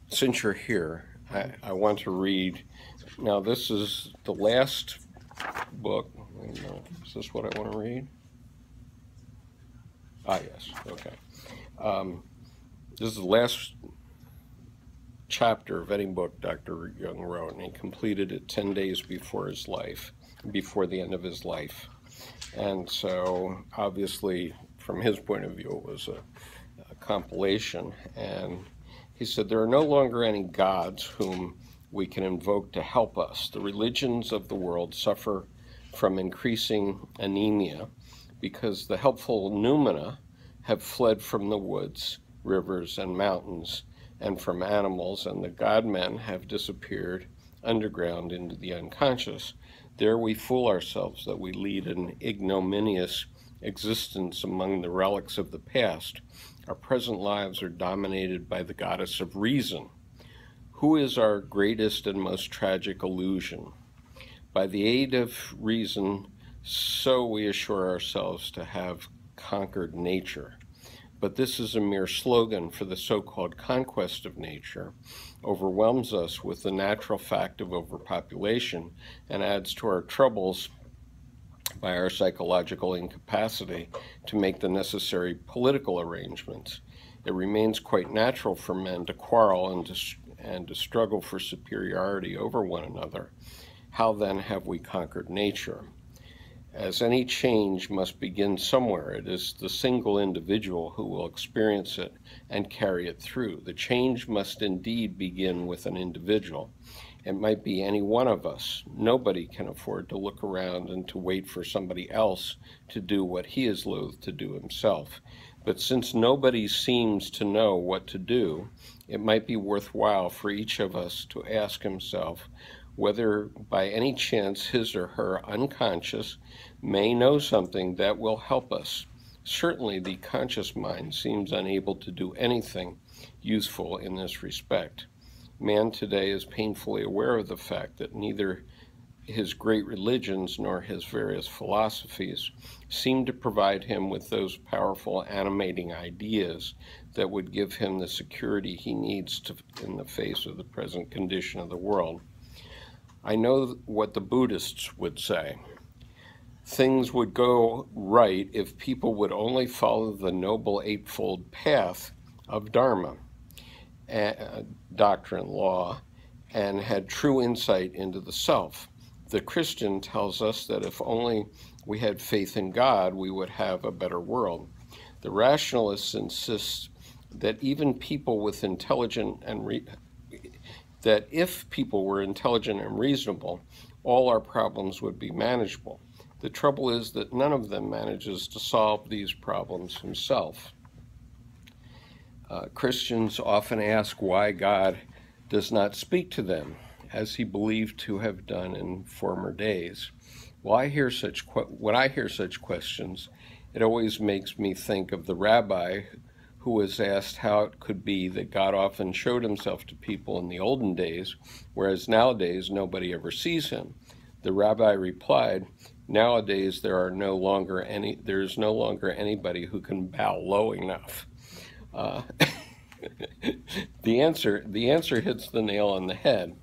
Since you're here, I want to read. Now, this is the last book. Is this what I want to read? Ah, yes. Okay. This is the last chapter of any book Dr. Jung wrote, and he completed it 10 days before his life, before the end of his life. And so, obviously, from his point of view, it was a compilation. And he said, there are no longer any gods whom we can invoke to help us. The religions of the world suffer from increasing anemia because the helpful noumena have fled from the woods, rivers, and mountains, and from animals, and the god-men have disappeared underground into the unconscious. There we fool ourselves that we lead an ignominious existence among the relics of the past. Our present lives are dominated by the goddess of reason, who is our greatest and most tragic illusion. By the aid of reason, so we assure ourselves to have conquered nature. But this is a mere slogan, for the so-called conquest of nature overwhelms us with the natural fact of overpopulation and adds to our troubles by our psychological incapacity to make the necessary political arrangements. It remains quite natural for men to quarrel and to struggle for superiority over one another. How then have we conquered nature? As any change must begin somewhere, it is the single individual who will experience it and carry it through. The change must indeed begin with an individual. It might be any one of us. Nobody can afford to look around and to wait for somebody else to do what he is loath to do himself. But since nobody seems to know what to do, it might be worthwhile for each of us to ask himself whether by any chance his or her unconscious may know something that will help us. Certainly the conscious mind seems unable to do anything useful in this respect. Man today is painfully aware of the fact that neither his great religions nor his various philosophies seem to provide him with those powerful animating ideas that would give him the security he needs in the face of the present condition of the world. I know what the Buddhists would say. Things would go right if people would only follow the Noble Eightfold Path of Dharma, doctrine, law, and had true insight into the self. The Christian tells us that if only we had faith in God, we would have a better world. The rationalists insist that even people with intelligent and that if people were intelligent and reasonable, all our problems would be manageable. The trouble is that none of them manages to solve these problems himself. Christians often ask why God does not speak to them, as he believed to have done in former days. When I hear such questions, it always makes me think of the rabbi who was asked how it could be that God often showed himself to people in the olden days, whereas nowadays nobody ever sees him. The rabbi replied, nowadays there is no longer anybody who can bow low enough. The answer hits the nail on the head.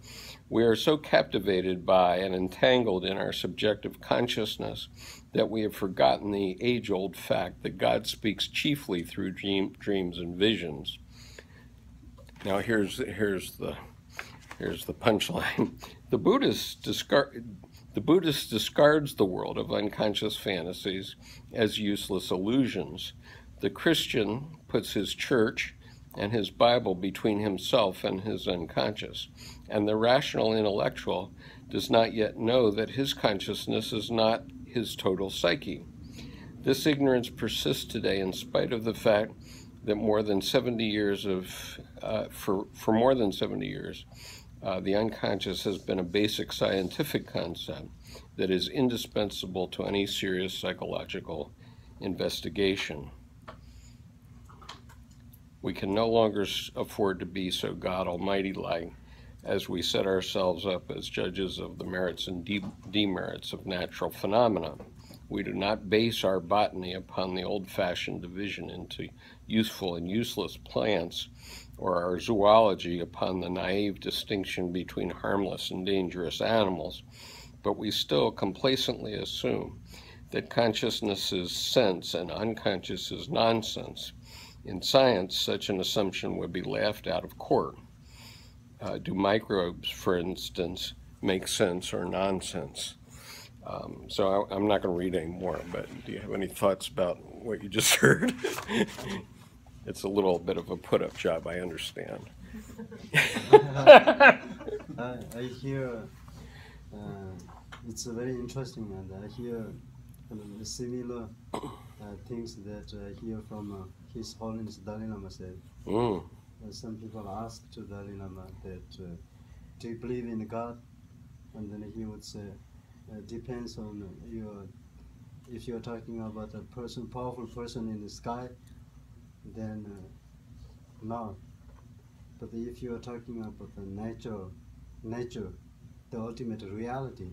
We are so captivated by and entangled in our subjective consciousness that we have forgotten the age-old fact that God speaks chiefly through dreams and visions. Now here's the punchline. The Buddhist discards the world of unconscious fantasies as useless illusions. The Christian puts his church and his Bible between himself and his unconscious, and the rational intellectual does not yet know that his consciousness is not his total psyche. This ignorance persists today in spite of the fact that for more than 70 years, the unconscious has been a basic scientific concept that is indispensable to any serious psychological investigation. We can no longer afford to be so God Almighty-like as we set ourselves up as judges of the merits and demerits of natural phenomena. We do not base our botany upon the old-fashioned division into useful and useless plants, or our zoology upon the naive distinction between harmless and dangerous animals, but we still complacently assume that consciousness is sense and unconscious is nonsense. In science, such an assumption would be laughed out of court. Do microbes, for instance, make sense or nonsense? So I'm not going to read any more, but do you have any thoughts about what you just heard? It's a little bit of a put-up job, I understand. I hear it's very interesting, and I hear similar things that I hear from His Holiness Dalai Lama said. Some people ask to Dalai Lama that, do you believe in God? And then he would say, depends on if you're talking about a person, powerful person in the sky, then no. But if you are talking about the nature, the ultimate reality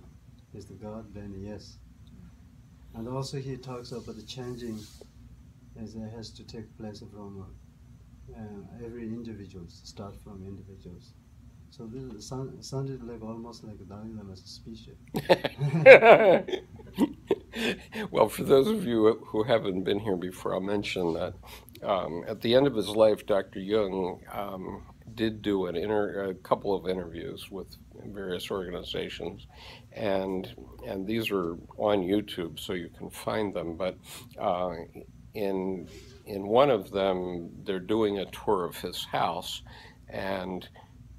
is the God, then yes. And also he talks about the changing as it has to take place from every individual, start from individuals. So this sounded like almost like a Dalai Lama's speech. Well, for those of you who haven't been here before, I'll mention that at the end of his life, Dr. Jung did do a couple of interviews with various organizations, and these are on YouTube, so you can find them. But in one of them, they're doing a tour of his house, and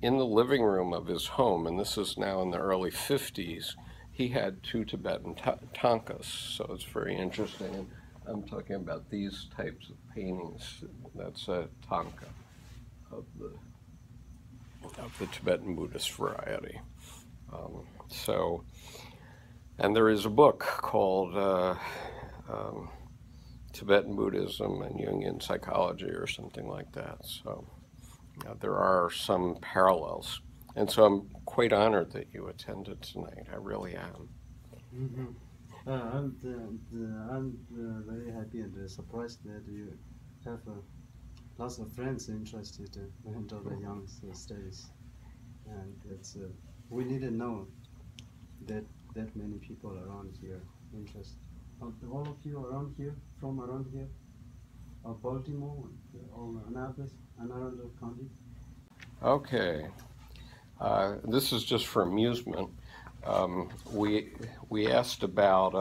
in the living room of his home, and this is now in the early 50s, he had 2 Tibetan tankas, so it's very interesting. And I'm talking about these types of paintings. That's a tanka of the Tibetan Buddhist variety. And there is a book called Tibetan Buddhism and Jungian Psychology or something like that. So there are some parallels. And so I'm quite honored that you attended tonight. I really am. Mm-hmm. I'm very happy and surprised that you have lots of friends interested in the young studies. And it's we didn't know that many people around here interested. All of you around here, from around here, Baltimore, or Annapolis, Anne Arundel County. Okay. This is just for amusement. We asked about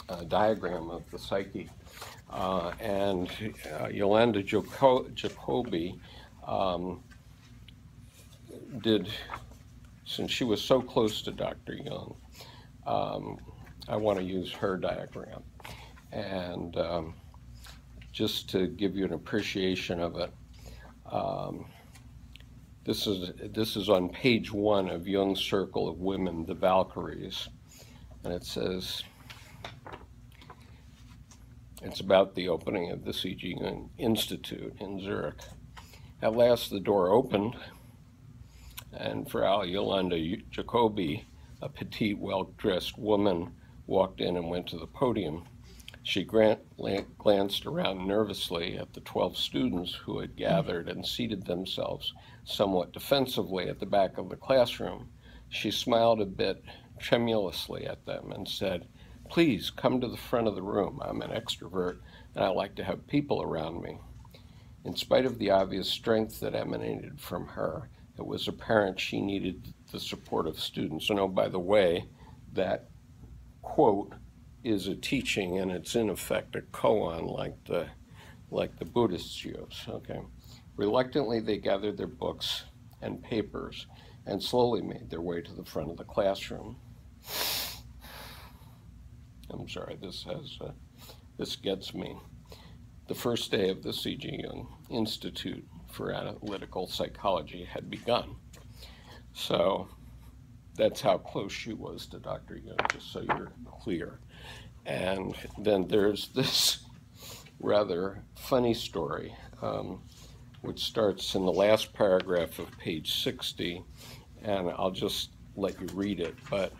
a diagram of the psyche, and Yolanda Jacoby did, since she was so close to Dr. Jung, I want to use her diagram, and just to give you an appreciation of it. This is on page 1 of Jung's Circle of Women, the Valkyries, and it says, it's about the opening of the C.G. Jung Institute in Zurich. At last the door opened, and Frau Yolanda Jacoby, a petite, well-dressed woman, walked in and went to the podium. She glanced around nervously at the 12 students who had gathered and seated themselves somewhat defensively at the back of the classroom. She smiled a bit tremulously at them and said, "Please come to the front of the room. I'm an extrovert and I like to have people around me." In spite of the obvious strength that emanated from her, it was apparent she needed the support of students. And oh, by the way, that quote is a teaching, and it's in effect a koan like the Buddhists use. Okay. Reluctantly, they gathered their books and papers and slowly made their way to the front of the classroom. I'm sorry, this gets me. The first day of the C.G. Jung Institute for Analytical Psychology had begun. So that's how close she was to Dr. Jung, just so you're clear. And then there's this rather funny story, which starts in the last paragraph of page 60, and I'll just let you read it. But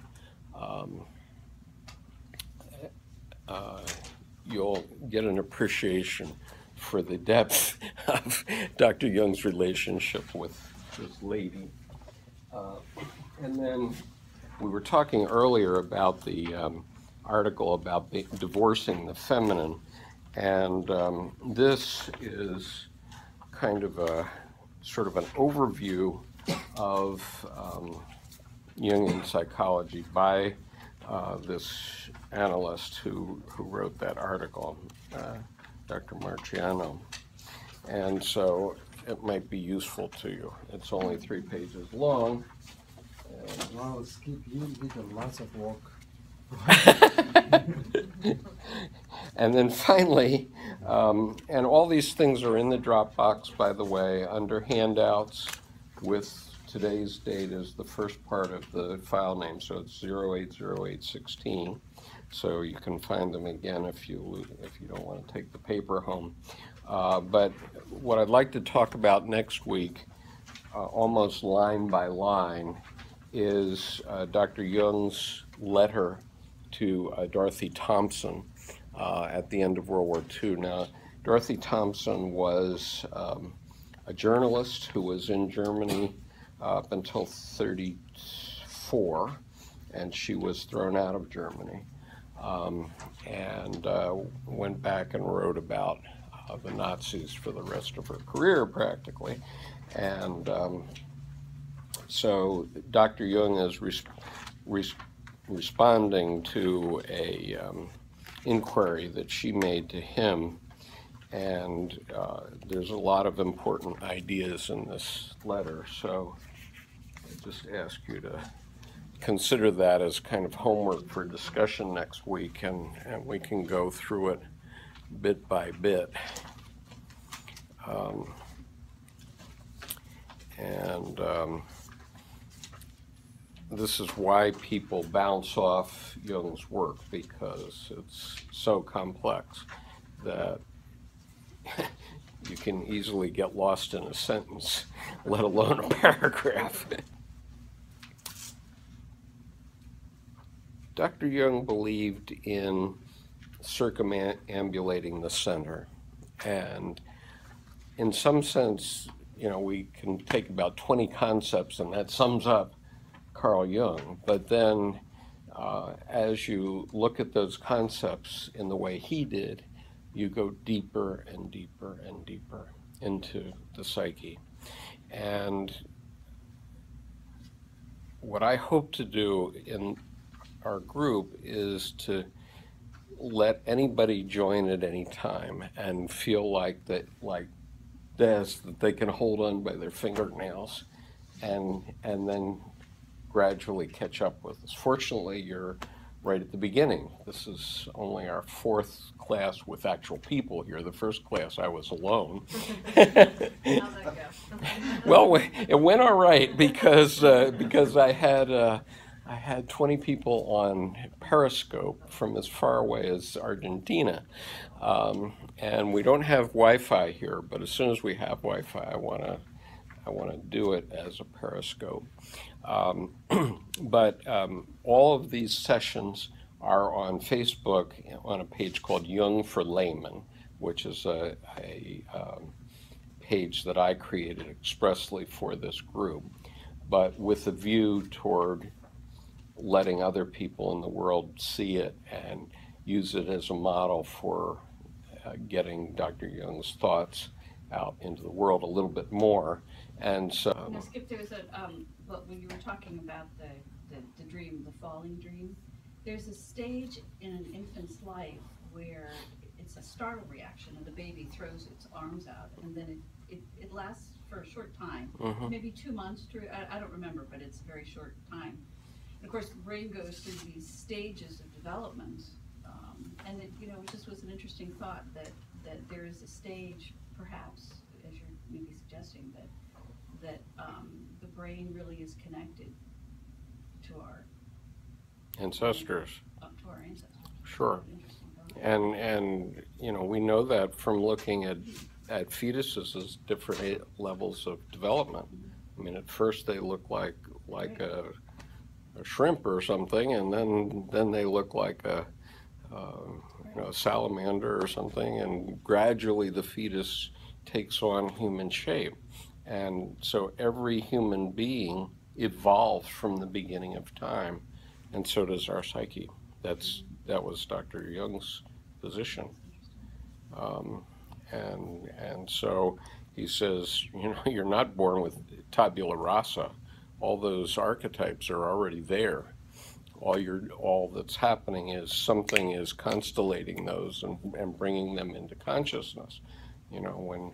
you'll get an appreciation for the depth of Dr. Jung's relationship with this lady. And then we were talking earlier about the article about divorcing the feminine, and this is kind of a sort of an overview of Jungian psychology by this analyst who wrote that article, Dr. Marciano. And so it might be useful to you. It's only 3 pages long. Wow, Skip, you did lots of work. And then finally, and all these things are in the Dropbox, by the way, under handouts with today's date as the first part of the file name, so it's 080816. So you can find them again if you don't want to take the paper home. But what I'd like to talk about next week, almost line by line, is Dr. Jung's letter to Dorothy Thompson at the end of World War II. Now, Dorothy Thompson was a journalist who was in Germany up until 1934, and she was thrown out of Germany and went back and wrote about the Nazis for the rest of her career, practically. And so Dr. Jung is responding to a inquiry that she made to him, and there's a lot of important ideas in this letter, so I just ask you to consider that as kind of homework for discussion next week, and we can go through it bit by bit. This is why people bounce off Jung's work, because it's so complex that you can easily get lost in a sentence, let alone a paragraph. Dr. Jung believed in circumambulating the center, and in some sense, you know, we can take about 20 concepts and that sums up Carl Jung, but then as you look at those concepts in the way he did, you go deeper and deeper and deeper into the psyche. And what I hope to do in our group is to let anybody join at any time and feel like that, like this, that they can hold on by their fingernails and then gradually catch up with us. Fortunately, you're right at the beginning. This is only our 4th class with actual people here. The first class I was alone. How'd that go? Well, it went all right because I had 20 people on Periscope from as far away as Argentina, and we don't have Wi-Fi here. But as soon as we have Wi-Fi, I want to do it as a Periscope. But all of these sessions are on Facebook on a page called Jung for Laymen, which is a page that I created expressly for this group, but with a view toward letting other people in the world see it and use it as a model for getting Dr. Jung's thoughts out into the world a little bit more. And so Now, Skip, there was when you were talking about the dream, the falling dream, there's a stage in an infant's life where it's a startle reaction and the baby throws its arms out, and then it lasts for a short time, maybe 2 months, I don't remember, but it's a very short time. And of course, the brain goes through these stages of development, and it just was an interesting thought that there is a stage, perhaps, as you're maybe suggesting, that the brain really is connected to our ancestors. To our ancestors. Sure. And we know that from looking at fetuses as different levels of development. I mean, at first they look like a shrimp or something, and then they look like a salamander or something, and gradually the fetus takes on human shape. And so every human being evolved from the beginning of time, and so does our psyche. That was Dr. Jung's position. And so he says, you're not born with tabula rasa. All those archetypes are already there. All that's happening is something is constellating those and bringing them into consciousness. When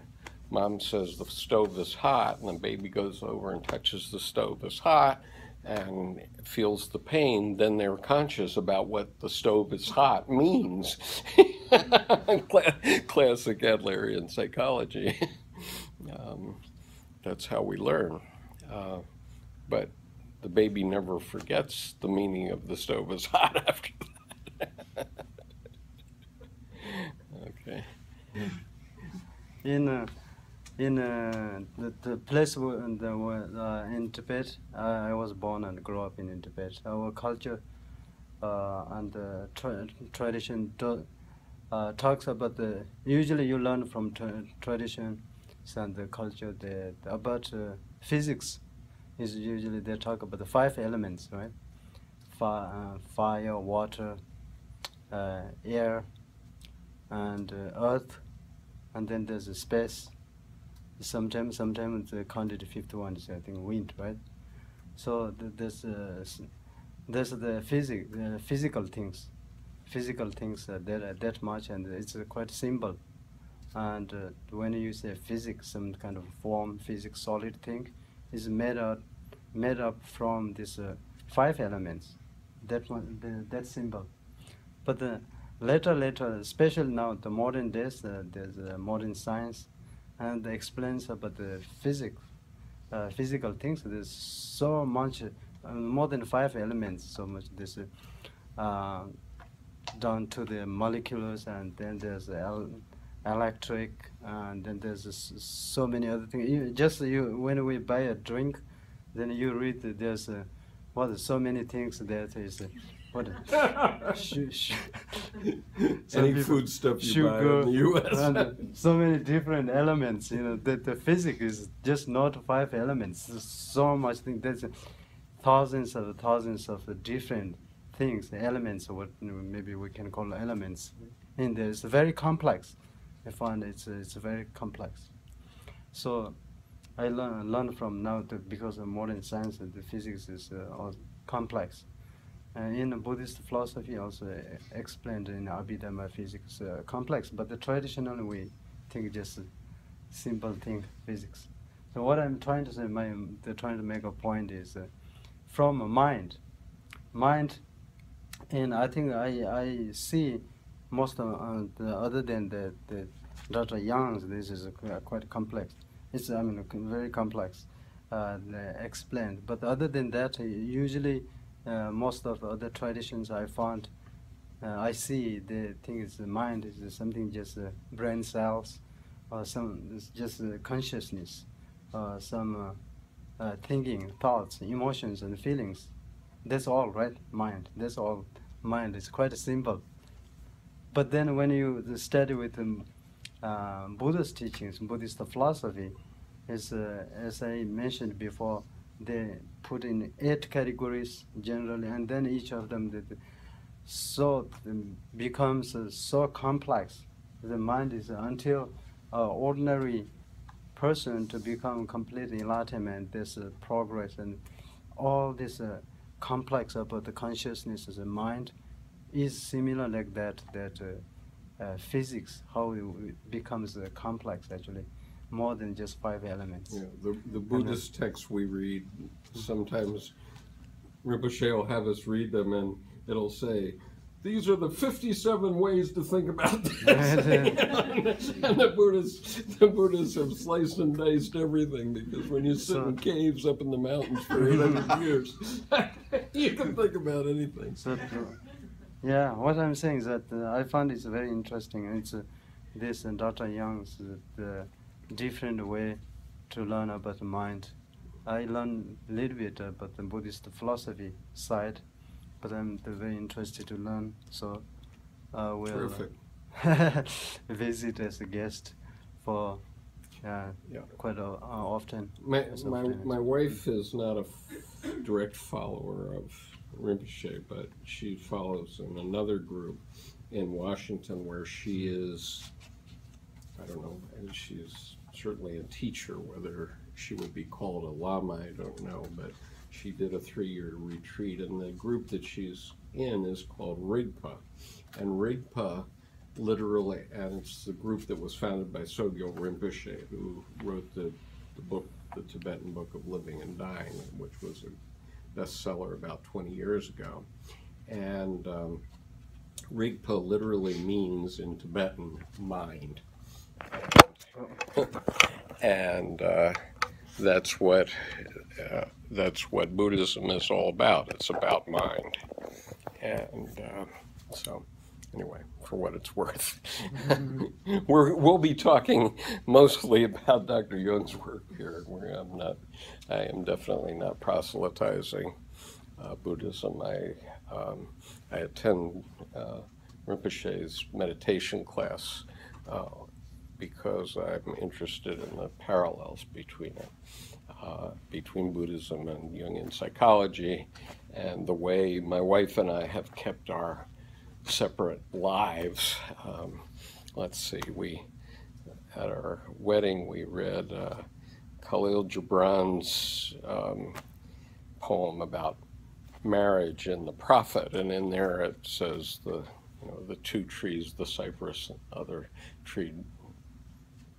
mom says the stove is hot and the baby goes over and touches the stove is hot and feels the pain, then they're conscious about what the stove is hot means. Classic Adlerian psychology. That's how we learn. But the baby never forgets the meaning of the stove is hot after that. Okay. In the place in Tibet, I was born and grew up in Tibet. Our culture and tradition talks about usually you learn from tradition and the culture about physics. Is usually they talk about the 5 elements, right? Fire, water, air, and earth, and then there's a space. Sometimes it's counted the 5th one is I think wind, right? So there's the physical things. Physical things there are that much, and it's quite simple. And when you say physics, some kind of form, physics, solid thing, is made up from these 5 elements. That's simple. But later, especially now, the modern days, there's modern science, and explains about the physical things. There's so much, more than 5 elements. So much this down to the molecules, and then there's electric, and then there's so many other things. When we buy a drink, then you read that there's so many things that is any food stuff you buy in the U.S. and so many different elements. That the physics is just not 5 elements. There's so much thing. There's thousands of different things, elements, or what maybe we can call elements. In there, it's very complex. I find it's very complex. So I learn from now because of modern science that the physics is all complex. In Buddhist philosophy also explained in Abhidhamma physics complex, but the traditionally we think just simple thing physics. So what I'm trying to say, they're trying to make a point is from mind, and I think I see most of other than the Dr. Jung's, this is quite complex. It's very complex, explained. But other than that, usually most of other traditions I found, I see the thing is the mind is something just brain cells, or it's just consciousness, some thinking, thoughts, emotions, and feelings. That's all, right? Mind. That's all. Mind is quite simple. But then when you study with Buddhist teachings, Buddhist philosophy, is as I mentioned before, they put in 8 categories generally, and then each of them becomes so complex. The mind is until ordinary person to become completely enlightenment, this progress and all this complex about the consciousness of the mind is similar like that physics, how it becomes complex actually, more than just 5 elements. Yeah, the Buddhist texts we read, sometimes Rinpoche will have us read them and it'll say, these are the 57 ways to think about this. And the Buddhists have sliced and diced everything, because when you sit in caves up in the mountains for 800 years, you can think about anything. Yeah, what I'm saying is that I found it's very interesting. It's this and Dr. Jung's the different way to learn about the mind. I learned a little bit about the Buddhist philosophy side, but I'm very interested to learn. So will Terrific. visit as a guest for Yeah. quite often. My, as my, often as- my wife is not a direct follower of Rinpoche, but she follows in another group in Washington where she is, I don't know, and she's certainly a teacher. Whether she would be called a Lama, I don't know, but she did a 3-year retreat, and the group that she's in is called Rigpa. And Rigpa literally, and it's the group that was founded by Sogyal Rinpoche, who wrote the book, the Tibetan Book of Living and Dying, which was a bestseller about 20 years ago. And Rigpa literally means in Tibetan mind. And that's what Buddhism is all about. It's about mind. And so anyway, for what it's worth, we'll be talking mostly about Dr. Jung's work here. I am definitely not proselytizing Buddhism. I attend Rinpoche's meditation class because I'm interested in the parallels between it, between Buddhism and Jungian psychology, and the way my wife and I have kept our separate lives. Let's see, at our wedding we read Khalil Gibran's poem about marriage and the prophet, and in there it says the two trees, the cypress and other tree,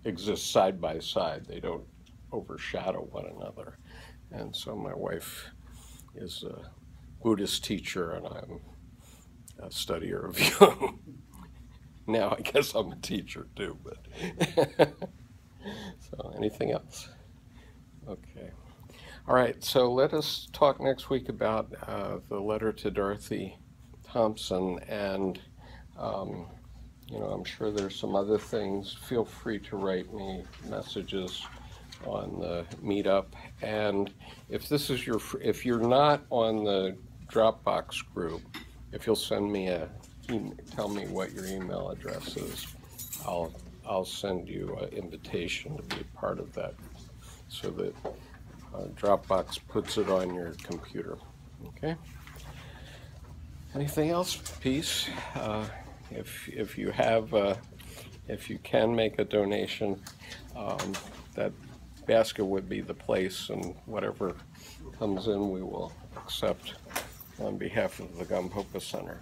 exist side by side. They don't overshadow one another. And so my wife is a Buddhist teacher, and I'm a studier of Jung. Now I guess I'm a teacher too, but so anything else? Okay. All right, so let us talk next week about the letter to Dorothy Thompson, and I'm sure there's some other things. Feel free to write me messages on the meetup, and if you're not on the Dropbox group, if you'll send me tell me what your email address is, I'll send you an invitation to be a part of that, so that Dropbox puts it on your computer. Okay. Anything else? Peace. If you can make a donation, that basket would be the place, and whatever comes in we will accept on behalf of the Gampopa Center.